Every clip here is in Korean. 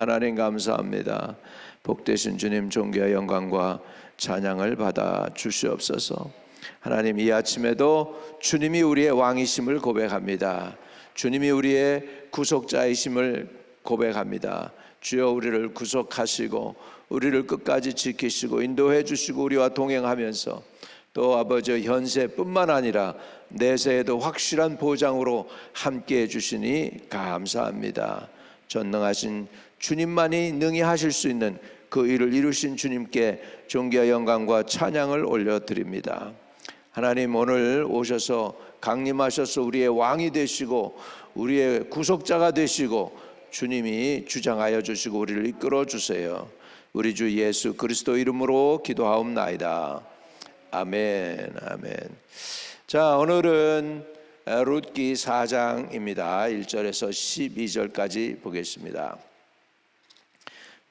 하나님 감사합니다. 복되신 주님 존귀와 영광과 찬양을 받아 주시옵소서. 하나님, 이 아침에도 주님이 우리의 왕이심을 고백합니다. 주님이 우리의 구속자이심을 고백합니다. 주여, 우리를 구속하시고 우리를 끝까지 지키시고 인도해 주시고 우리와 동행하면서 또 아버지 현세뿐만 아니라 내세에도 확실한 보장으로 함께해 주시니 감사합니다. 전능하신 주님만이 능히 하실 수 있는 그 일을 이루신 주님께 존귀와 영광과 찬양을 올려드립니다. 하나님, 오늘 오셔서 강림하셔서 우리의 왕이 되시고 우리의 구속자가 되시고 주님이 주장하여 주시고 우리를 이끌어 주세요. 우리 주 예수 그리스도 이름으로 기도하옵나이다. 아멘. 아멘. 자, 오늘은 룻기 4장입니다. 1절에서 12절까지 보겠습니다.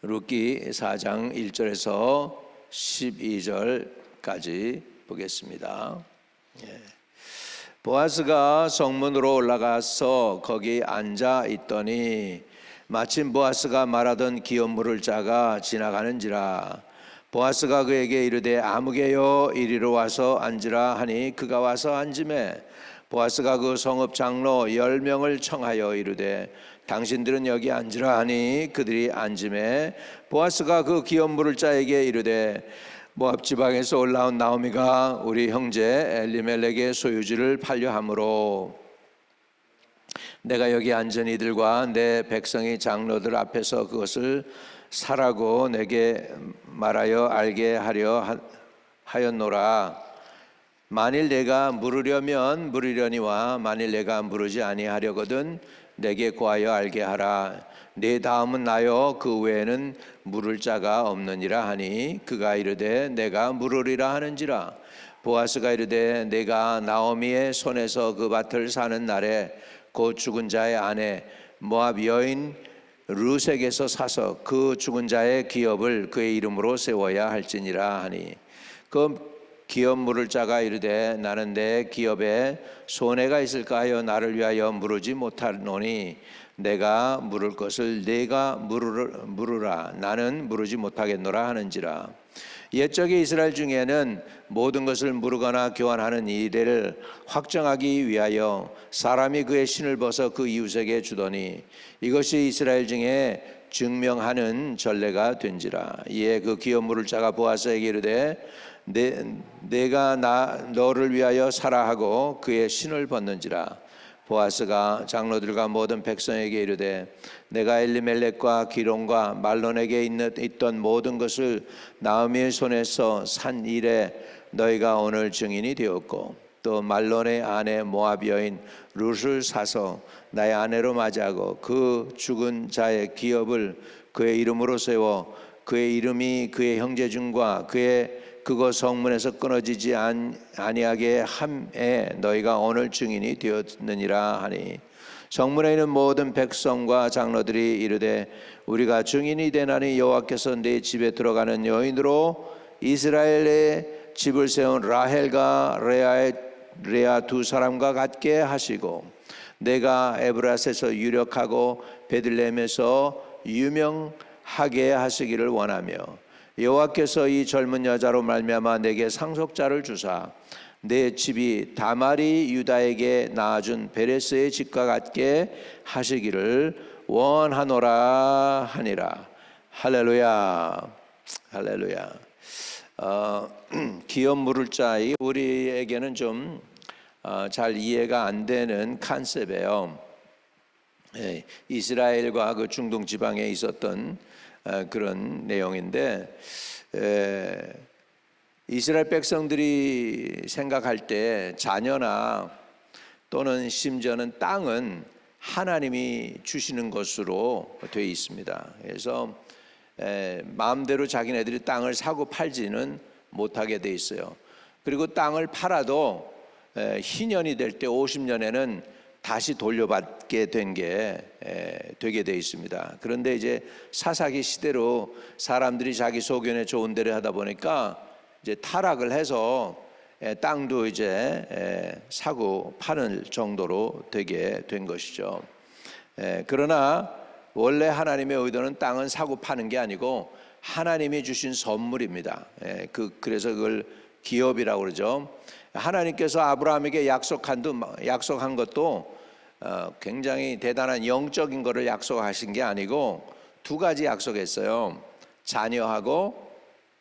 룻기 4장 1절에서 12절까지 보겠습니다. 보아스가 성문으로 올라가서 거기 앉아 있더니 마침 보아스가 말하던 기업 물을 자가 지나가는지라. 보아스가 그에게 이르되 아무개여 이리로 와서 앉으라 하니 그가 와서 앉으매 보아스가 그 성읍 장로 10명을 청하여 이르되 당신들은 여기 앉으라 하니 그들이 앉으매 보아스가 그 기업 물을 자에게 이르되 모압 지방에서 올라온 나오미가 우리 형제 엘리멜렉의 소유지를 팔려 함으로 내가 여기 앉은 이들과 내 백성의 장로들 앞에서 그것을 사라고 내게 말하여 알게 하려 하였노라. 만일 내가 물으려면 물으려니와 만일 내가 물으지 아니하려거든 내게 고하여 알게 하라. 네 다음은 나요 그 외에는 물을 자가 없느니라 하니 그가 이르되 내가 물으리라 하는지라. 보아스가 이르되 내가 나오미의 손에서 그 밭을 사는 날에 곧 죽은 자의 아내 모압 여인 룻에게서 사서 그 죽은 자의 기업을 그의 이름으로 세워야 할지니라 하니 그 기업 물을 자가 이르되 나는 내 기업에 손해가 있을까 하여 나를 위하여 물으지 못하노니 내가 물을 것을 네가 물으라. 나는 물으지 못하겠노라 하는지라. 옛적의 이스라엘 중에는 모든 것을 물으거나 교환하는 일을 확정하기 위하여 사람이 그의 신을 벗어 그 이웃에게 주더니 이것이 이스라엘 중에 증명하는 전례가 된지라. 이에 그 기업 물을 자가 보아스에게 이르되 내가 너를 위하여 사라 하고 그의 신을 벗는지라. 보아스가 장로들과 모든 백성에게 이르되 내가 엘리멜렉과 기론과 말론에게 있던 모든 것을 나오미의 손에서 산 일에 너희가 오늘 증인이 되었고 또 말론의 아내 모압 여인 룻을 사서 나의 아내로 맞이하고 그 죽은 자의 기업을 그의 이름으로 세워 그의 이름이 그의 형제 중과 그의 그곳 성문에서 끊어지지 아니하게 함에 너희가 오늘 증인이 되었느니라 하니 성문에 있는 모든 백성과 장로들이 이르되 우리가 증인이 되나니 여호와께서 네 집에 들어가는 여인으로 이스라엘의 집을 세운 라헬과 레아 두 사람과 같게 하시고 내가 에브라스에서 유력하고 베들레헴에서 유명하게 하시기를 원하며 여호와께서 이 젊은 여자로 말미암아 내게 상속자를 주사 내 집이 다말이 유다에게 낳아준 베레스의 집과 같게 하시기를 원하노라 하니라. 할렐루야. 할렐루야. 기업 물을 자이 우리에게는 좀 잘 이해가 안 되는 컨셉이에요. 이스라엘과 그 중동 지방에 있었던 그런 내용인데 이스라엘 백성들이 생각할 때 자녀나 또는 심지어는 땅은 하나님이 주시는 것으로 되어 있습니다. 그래서 마음대로 자기네들이 땅을 사고 팔지는 못하게 되어 있어요. 그리고 땅을 팔아도 희년이 될 때 50년에는 다시 돌려받게 된 게 되게 돼 있습니다. 그런데 이제 사사기 시대로 사람들이 자기 소견에 좋은 대로 하다 보니까 이제 타락을 해서 땅도 이제 사고 파는 정도로 되게 된 것이죠. 그러나 원래 하나님의 의도는 땅은 사고 파는 게 아니고 하나님이 주신 선물입니다. 그래서 그걸 기업이라고 그러죠. 하나님께서 아브라함에게 약속한 것도 굉장히 대단한 영적인 것을 약속하신 게 아니고 두 가지 약속했어요. 자녀하고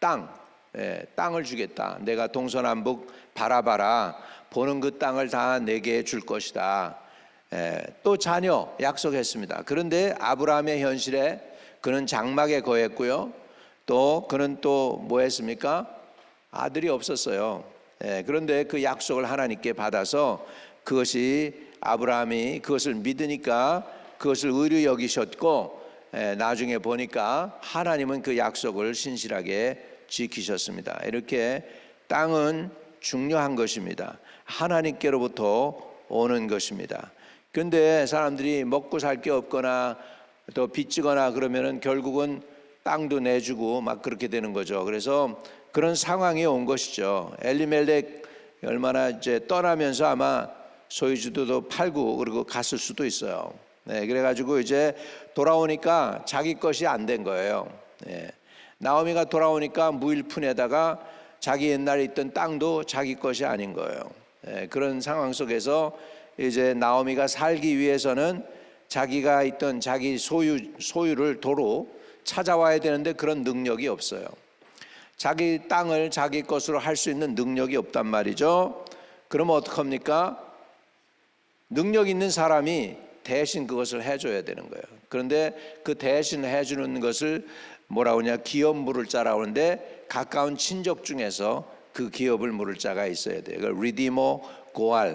땅을 주겠다. 내가 동서남북 바라봐라. 보는 그 땅을 다 내게 줄 것이다. 또 자녀 약속했습니다. 그런데 아브라함의 현실에 그는 장막에 거했고요. 또 그는 또 뭐 했습니까? 아들이 없었어요. 그런데 그 약속을 하나님께 받아서 아브라함이 그것을 믿으니까 그것을 의로 여기셨고, 나중에 보니까 하나님은 그 약속을 신실하게 지키셨습니다. 이렇게 땅은 중요한 것입니다. 하나님께로부터 오는 것입니다. 그런데 사람들이 먹고 살 게 없거나 또 빚지거나 그러면은 결국은 땅도 내주고 막 그렇게 되는 거죠. 그래서 그런 상황이 온 것이죠. 엘리멜렉 얼마나 이제 떠나면서 아마 소유주도 팔고 그리고 갔을 수도 있어요. 그래가지고 이제 돌아오니까 자기 것이 안 된 거예요. 나오미가 돌아오니까 무일푼에다가 자기 옛날에 있던 땅도 자기 것이 아닌 거예요. 그런 상황 속에서 이제 나오미가 살기 위해서는 자기가 있던 자기 소유를 도로 찾아와야 되는데 그런 능력이 없어요. 자기 땅을 자기 것으로 할 수 있는 능력이 없단 말이죠. 그러면 어떡합니까? 능력 있는 사람이 대신 그것을 해줘야 되는 거예요. 그런데 그 대신 해주는 것을 뭐라고 하냐, 기업 물을 자라고 하는데 가까운 친족 중에서 그 기업을 물을 자가 있어야 돼요. 그걸 리디모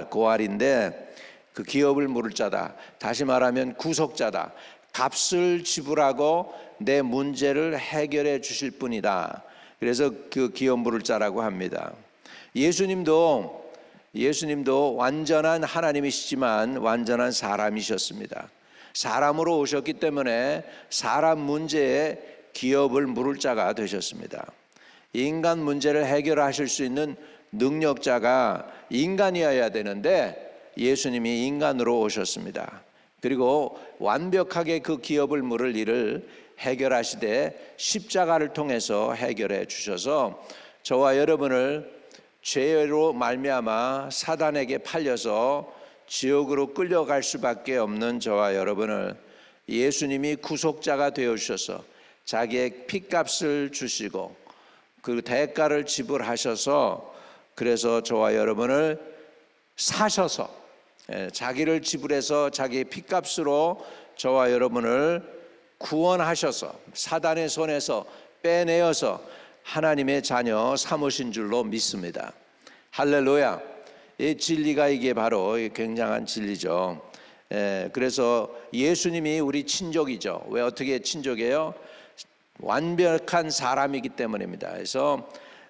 고알인데 그 기업을 물을 자다. 다시 말하면 구속자다. 값을 지불하고 내 문제를 해결해 주실 분이다. 그래서 그 기업 물을 자라고 합니다. 예수님도 완전한 하나님이시지만 완전한 사람이셨습니다. 사람으로 오셨기 때문에 사람 문제에 기업을 물을 자가 되셨습니다. 인간 문제를 해결하실 수 있는 능력자가 인간이어야 되는데 예수님이 인간으로 오셨습니다. 그리고 완벽하게 그 기업을 물을 일을 해결하시되 십자가를 통해서 해결해 주셔서 저와 여러분을 죄로 말미암아 사단에게 팔려서 지옥으로 끌려갈 수밖에 없는 저와 여러분을 예수님이 구속자가 되어 주셔서 자기의 피값을 주시고 그 대가를 지불하셔서 그래서 저와 여러분을 사셔서 자기를 지불해서 자기의 피값으로 저와 여러분을 구원하셔서 사단의 손에서 빼내어서 하나님의 자녀 삼으신 줄로 믿습니다. 할렐루야. 이 진리가 이게 바로 굉장한 진리죠. 그래서 예수님이 우리 친족이죠. 왜 어떻게 친족이에요? 완벽한 사람이기 때문입니다. 그래서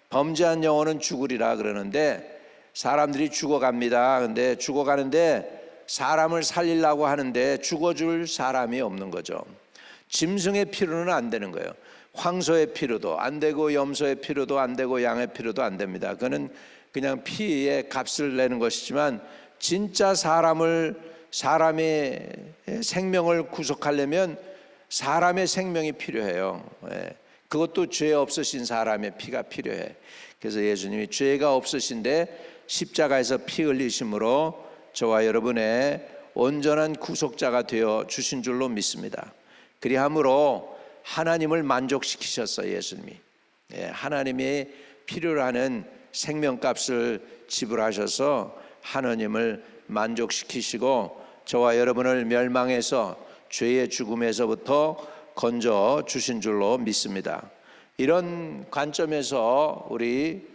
범죄한 영혼은 죽으리라 그러는데 사람들이 죽어갑니다. 근데 죽어가는데 사람을 살리려고 하는데 죽어줄 사람이 없는 거죠. 짐승의 피로는 안 되는 거예요. 황소의 피로도 안 되고 염소의 피로도 안 되고 양의 피로도 안 됩니다. 그는 그냥 피의 값을 내는 것이지만 진짜 사람의 생명을 구속하려면 사람의 생명이 필요해요. 그것도 죄 없으신 사람의 피가 필요해. 그래서 예수님이 죄가 없으신데 십자가에서 피 흘리심으로 저와 여러분의 온전한 구속자가 되어 주신 줄로 믿습니다. 그리함으로 하나님을 만족시키셨어요. 예수님이 하나님이 필요로 하는 생명값을 지불하셔서 하나님을 만족시키시고 저와 여러분을 멸망해서 죄의 죽음에서부터 건져 주신 줄로 믿습니다. 이런 관점에서 우리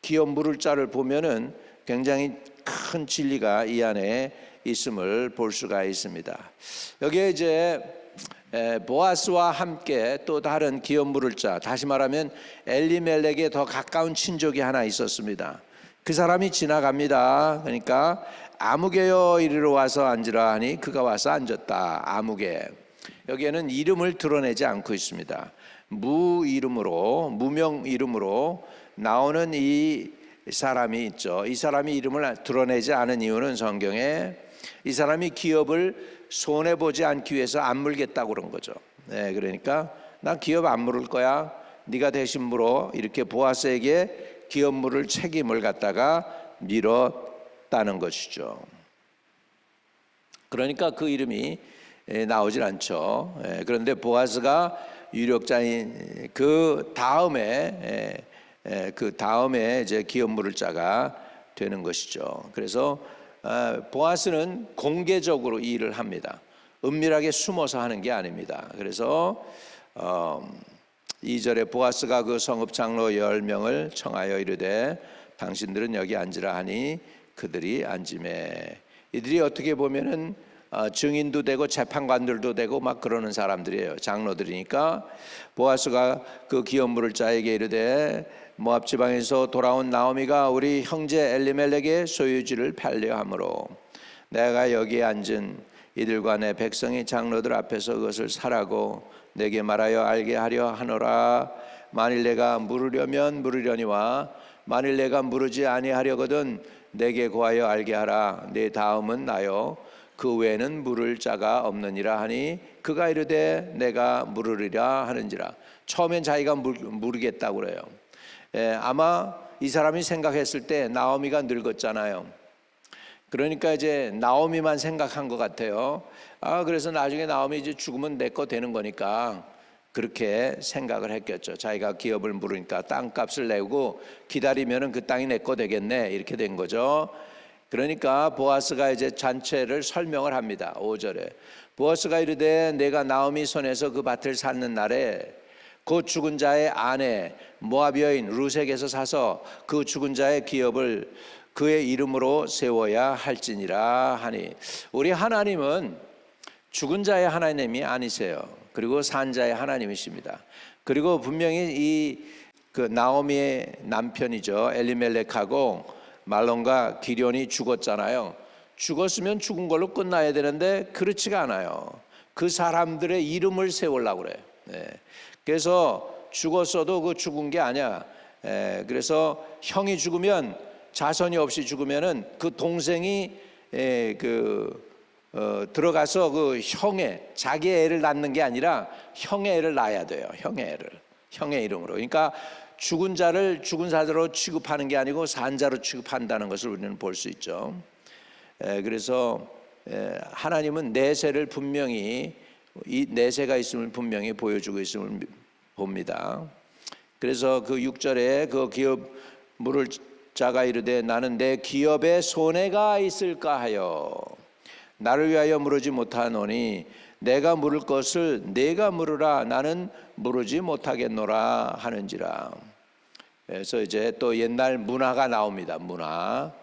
기업 물을 자를 보면은 굉장히 큰 진리가 이 안에 있음을 볼 수가 있습니다. 여기에 이제 보아스와 함께 또 다른 기업 물을 자, 다시 말하면 엘리멜렉에 더 가까운 친족이 하나 있었습니다. 그 사람이 지나갑니다. 그러니까 아무개여 이리로 와서 앉으라 하니 그가 와서 앉았다. 아무개. 여기에는 이름을 드러내지 않고 있습니다. 무명 이름으로 나오는 이 사람이 있죠. 이 사람이 이름을 드러내지 않은 이유는 성경에 이 사람이 기업을 손해 보지 않기 위해서 안 물겠다고 그런 거죠. 네, 그러니까 난 기업 안 물을 거야. 네가 대신 물어. 이렇게 보아스에게 기업 물을 책임을 갖다가 밀었다는 것이죠. 그러니까 그 이름이 나오질 않죠. 그런데 보아스가 유력자인 그 다음에 이제 기업 물을 자가 되는 것이죠. 그래서 보아스는 공개적으로 이 일을 합니다. 은밀하게 숨어서 하는 게 아닙니다. 그래서 2절에 보아스가 그 성읍 장로 10명을 청하여 이르되 당신들은 여기 앉으라 하니 그들이 앉으매. 이들이 어떻게 보면은 증인도 되고 재판관들도 되고 막 그러는 사람들이에요. 장로들이니까 보아스가 그 기업 물을 자에게 이르되 모압 지방에서 돌아온 나오미가 우리 형제 엘리멜렉의 소유지를 팔려함으로 내가 여기에 앉은 이들과 내 백성이 장로들 앞에서 그것을 사라고 내게 말하여 알게 하려 하노라. 만일 내가 물으려면 물으려니와 만일 내가 물으지 아니하려거든 내게 고하여 알게 하라. 내 다음은 나요 그 외에는 물을 자가 없느니라 하니 그가 이르되 내가 물으리라 하는지라. 처음엔 자기가 물으겠다고 그래요. 아마 이 사람이 생각했을 때 나오미가 늙었잖아요. 그러니까 이제 나오미만 생각한 것 같아요. 그래서 나중에 나오미 이제 죽으면 내 거 되는 거니까 그렇게 생각을 했겠죠. 자기가 기업을 물으니까 땅값을 내고 기다리면은 그 땅이 내 거 되겠네 이렇게 된 거죠. 그러니까 보아스가 이제 잔체를 설명을 합니다. 5절에 보아스가 이르되 내가 나오미 손에서 그 밭을 샀는 날에 그 죽은 자의 아내 모압 여인 루색에서 사서 그 죽은 자의 기업을 그의 이름으로 세워야 할지니라 하니. 우리 하나님은 죽은 자의 하나님이 아니세요. 그리고 산 자의 하나님이십니다. 그리고 분명히 그 나오미의 남편이죠 엘리멜렉하고 말론과 기련이 죽었잖아요. 죽었으면 죽은 걸로 끝나야 되는데 그렇지가 않아요. 그 사람들의 이름을 세우려고 그래요. 그래서 죽었어도 그 죽은 게 아니야. 그래서 형이 죽으면 자손이 없이 죽으면은 그 동생이 들어가서 그 형의 자기 애를 낳는 게 아니라 형의 애를 낳아야 돼요. 형의 이름으로. 그러니까 죽은 자를 죽은 자로 취급하는 게 아니고 산 자로 취급한다는 것을 우리는 볼 수 있죠. 그래서 하나님은 내세를 분명히 이 내세가 있음을 분명히 보여주고 있음을 봅니다. 그래서 그 6절에 그 기업 물을 자가 이르되 나는 내 기업에 손해가 있을까 하여 나를 위하여 물으지 못하노니 내가 물을 것을 내가 물으라. 나는 물으지 못하겠노라 하는지라. 그래서 이제 또 옛날 문화가 나옵니다. 문화.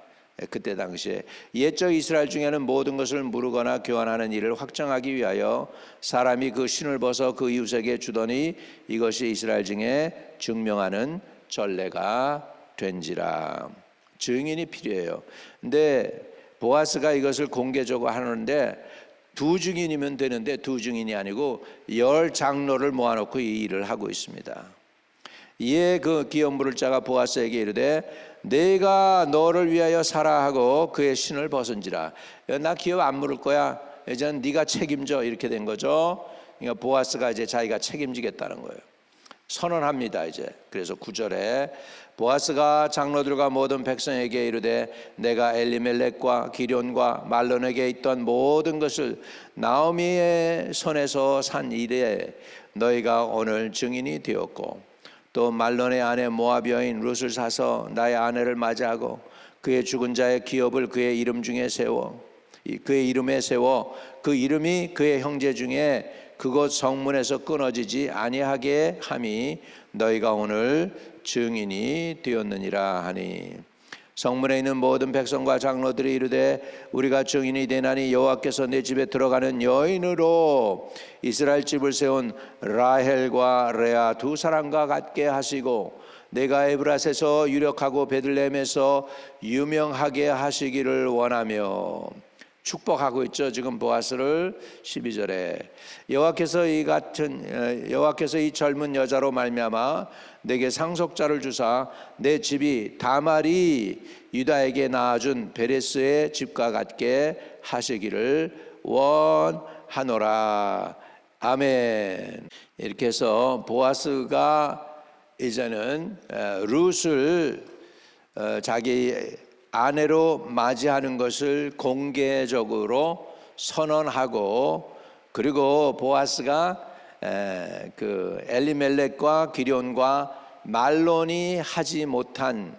그때 당시에 옛적 이스라엘 중에는 모든 것을 물으거나 교환하는 일을 확정하기 위하여 사람이 그 신을 벗어 그 이웃에게 주더니 이것이 이스라엘 중에 증명하는 전례가 된지라. 증인이 필요해요. 근데 보아스가 이것을 공개적으로 하는데 두 증인이면 되는데 두 증인이 아니고 10 장로를 모아놓고 이 일을 하고 있습니다. 이에 그 기업 물을 자가 보아스에게 이르되 내가 너를 위하여 사라 하고 그의 신을 벗은지라. 나 기업 안 물을 거야. 이제는 네가 책임져. 이렇게 된 거죠. 그러니까 보아스가 이제 자기가 책임지겠다는 거예요. 선언합니다. 이제 그래서 9절에 보아스가 장로들과 모든 백성에게 이르되 내가 엘리멜렉과 기련과 말론에게 있던 모든 것을 나오미의 손에서 산 이래 너희가 오늘 증인이 되었고 또 말론의 아내 모압 여인 룻을 사서 나의 아내를 맞이하고 그의 죽은 자의 기업을 그의 이름 중에 세워 그의 이름에 세워 그 이름이 그의 형제 중에 그곳 성문에서 끊어지지 아니하게 함이 너희가 오늘 증인이 되었느니라 하니. 성문에 있는 모든 백성과 장로들이 이르되 우리가 증인이 되나니 여호와께서 내 집에 들어가는 여인으로 이스라엘 집을 세운 라헬과 레아 두 사람과 같게 하시고 내가 에브라스에서 유력하고 베들레헴에서 유명하게 하시기를 원하며. 축복하고 있죠. 지금 보아스를 12절에 여호와께서 이 젊은 여자로 말미암아 내게 상속자를 주사 내 집이 다말이 유다에게 낳아준 베레스의 집과 같게 하시기를 원하노라. 아멘. 이렇게 해서 보아스가 이제는 룻을 자기 아내로 맞이하는 것을 공개적으로 선언하고, 그리고 보아스가 그 엘리멜렉과 기럨과 말론이 하지 못한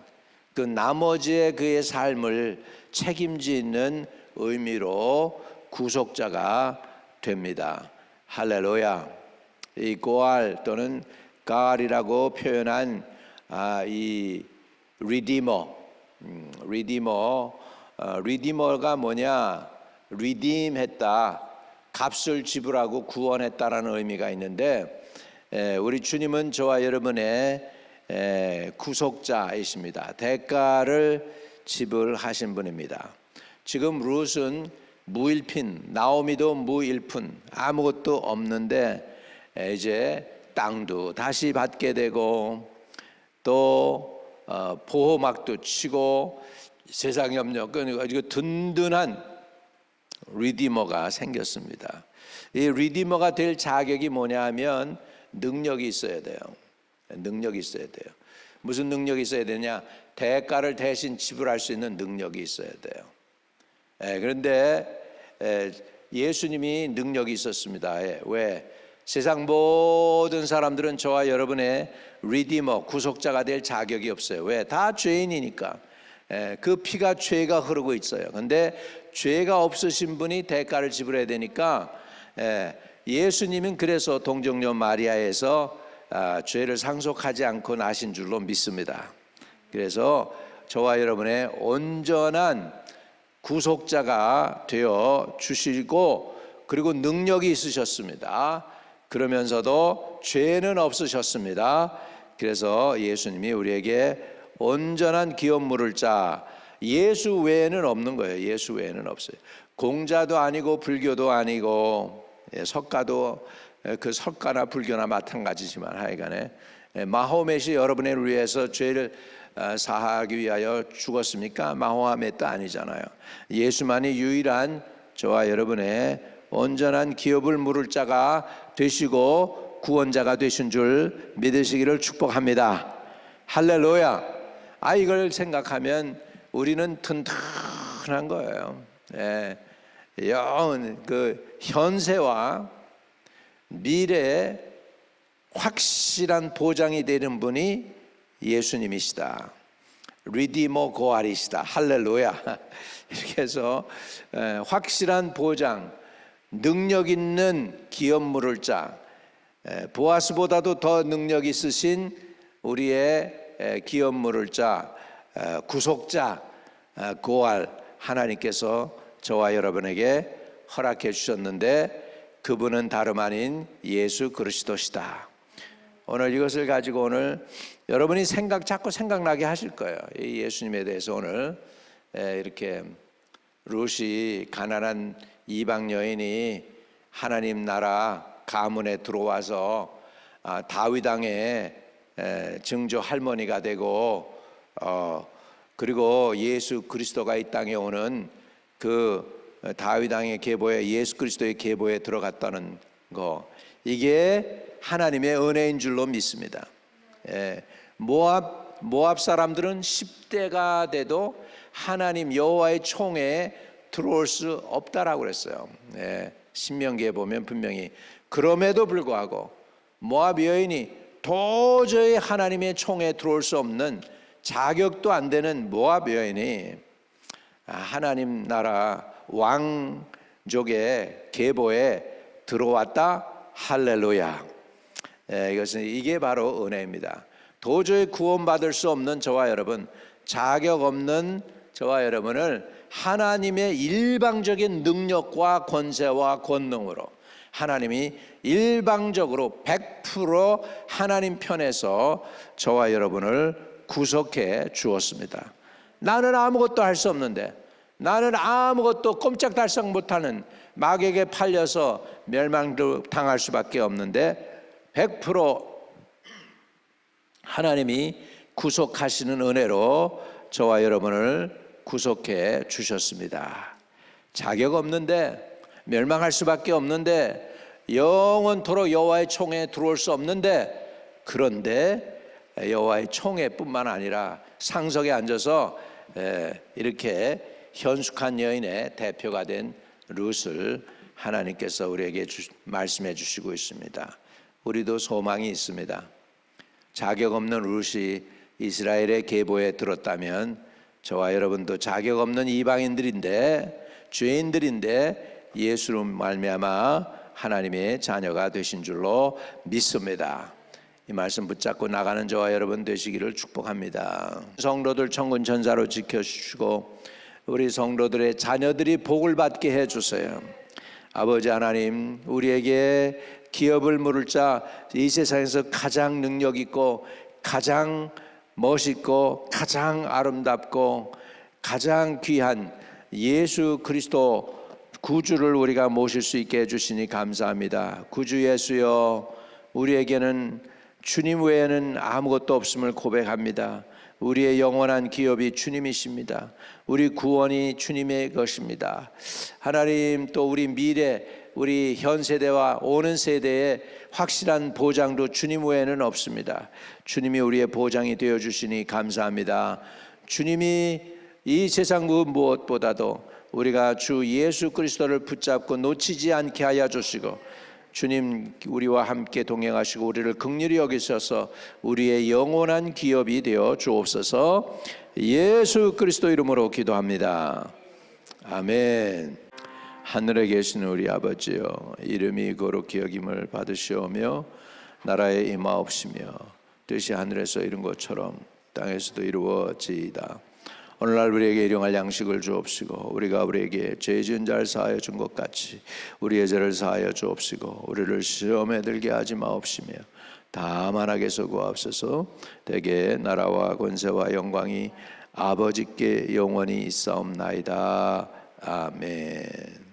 그 나머지의 그의 삶을 책임지는 의미로 구속자가 됩니다. 할렐루야. 이 고알 또는 가알이라고 표현한 이 리디머가 뭐냐? 리딤했다, 값을 지불하고 구원했다라는 의미가 있는데, 우리 주님은 저와 여러분의 구속자이십니다. 대가를 지불하신 분입니다. 지금 룻은 무일푼, 나오미도 무일푼, 아무것도 없는데 이제 땅도 다시 받게 되고 또 보호막도 치고 세상에 없는 아주 든든한 리디머가 생겼습니다. 이 리디머가 될 자격이 뭐냐 하면 능력이 있어야 돼요. 능력이 있어야 돼요. 무슨 능력이 있어야 되냐? 대가를 대신 지불할 수 있는 능력이 있어야 돼요. 그런데 예수님이 능력이 있었습니다. 왜? 세상 모든 사람들은 저와 여러분의 리디머, 구속자가 될 자격이 없어요. 왜? 다 죄인이니까. 그 피가 죄가 흐르고 있어요. 그런데 죄가 없으신 분이 대가를 지불해야 되니까 예수님은 그래서 동정녀 마리아에서 죄를 상속하지 않고 나신 줄로 믿습니다. 그래서 저와 여러분의 온전한 구속자가 되어 주시고, 그리고 능력이 있으셨습니다. 그러면서도 죄는 없으셨습니다. 그래서 예수님이 우리에게 온전한 기업 물을 자, 예수 외에는 없는 거예요. 예수 외에는 없어요. 공자도 아니고 불교도 아니고 석가도, 그 석가나 불교나 마찬가지지만 하여간에 마호멧이 여러분을 위해서 죄를 사하기 위하여 죽었습니까? 마호멧도 아니잖아요. 예수만이 유일한 저와 여러분의 온전한 기업을 물을 자가 되시고 구원자가 되신 줄 믿으시기를 축복합니다. 할렐루야. 이걸 생각하면 우리는 튼튼한 거예요. 그 현세와 미래에 확실한 보장이 되는 분이 예수님이시다. 리디머 고알이시다. 할렐루야. 이렇게 해서 확실한 보장, 능력 있는 기업 물을 자, 보아스보다도 더 능력 있으신 우리의 기업 물을 자, 구속자 고알 하나님께서 저와 여러분에게 허락해 주셨는데, 그분은 다름 아닌 예수 그리스도시다. 오늘 이것을 가지고 오늘 여러분이 자꾸 생각나게 하실 거예요. 이 예수님에 대해서 오늘 이렇게 룻이 가난한 이방 여인이 하나님 나라 가문에 들어와서 다윗 왕의 증조 할머니가 되고, 그리고 예수 그리스도가 이 땅에 오는 그 다윗 왕의 계보에, 예수 그리스도의 계보에 들어갔다는 거, 이게 하나님의 은혜인 줄로 믿습니다. 모압 사람들은 10대가 돼도 하나님 여호와의 총에 들어올 수 없다라고 그랬어요. 신명기에 보면 분명히. 그럼에도 불구하고 모압 여인이 도저히 하나님의 총에 들어올 수 없는, 자격도 안 되는 모압 여인이 하나님 나라 왕족의 계보에 들어왔다. 할렐루야. 이게 바로 은혜입니다. 도저히 구원받을 수 없는 저와 여러분, 자격 없는 저와 여러분을 하나님의 일방적인 능력과 권세와 권능으로 하나님이 일방적으로 100% 하나님 편에서 저와 여러분을 구속해 주었습니다. 나는 아무것도 할 수 없는데, 나는 아무것도 꼼짝달싹 못하는, 마귀에게 팔려서 멸망도 당할 수밖에 없는데 100% 하나님이 구속하시는 은혜로 저와 여러분을 구속해 주셨습니다. 자격 없는데, 멸망할 수밖에 없는데, 영원토록 여호와의 총회에 들어올 수 없는데, 그런데 여호와의 총회뿐만 아니라 상석에 앉아서 이렇게 현숙한 여인의 대표가 된 룻을 하나님께서 우리에게 말씀해 주시고 있습니다. 우리도 소망이 있습니다. 자격 없는 룻이 이스라엘의 계보에 들었다면 저와 여러분도 자격 없는 이방인들인데, 죄인들인데 예수로 말미암아 하나님의 자녀가 되신 줄로 믿습니다. 이 말씀 붙잡고 나가는 저와 여러분 되시기를 축복합니다. 성도들 천군 천사로 지켜주시고 우리 성도들의 자녀들이 복을 받게 해주세요. 아버지 하나님, 우리에게 기업을 물을 자, 이 세상에서 가장 능력 있고 가장 멋있고 가장 아름답고 가장 귀한 예수 그리스도 구주를 우리가 모실 수 있게 해주시니 감사합니다. 구주 예수여, 우리에게는 주님 외에는 아무것도 없음을 고백합니다. 우리의 영원한 기업이 주님이십니다. 우리 구원이 주님의 것입니다. 하나님, 또 우리 미래, 우리 현 세대와 오는 세대의 확실한 보장도 주님 외에는 없습니다. 주님이 우리의 보장이 되어주시니 감사합니다. 주님이 이 세상 그 무엇보다도 우리가 주 예수 그리스도를 붙잡고 놓치지 않게 하여 주시고, 주님 우리와 함께 동행하시고 우리를 긍휼히 여기셔서 우리의 영원한 기업이 되어 주옵소서. 예수 그리스도 이름으로 기도합니다. 아멘. 하늘에 계신 우리 아버지여, 이름이 거룩히 여김을 받으시오며 나라에 임하옵시며 뜻이 하늘에서 이룬 것처럼 땅에서도 이루어지이다. 오늘날 우리에게 일용할 양식을 주옵시고, 우리가 우리에게 죄 지은 자를 사하여 준 것 같이 우리의 죄를 사하여 주옵시고, 우리를 시험에 들게 하지 마옵시며 다만 악에서 구하옵소서. 대개 나라와 권세와 영광이 아버지께 영원히 있사옵나이다. 아멘.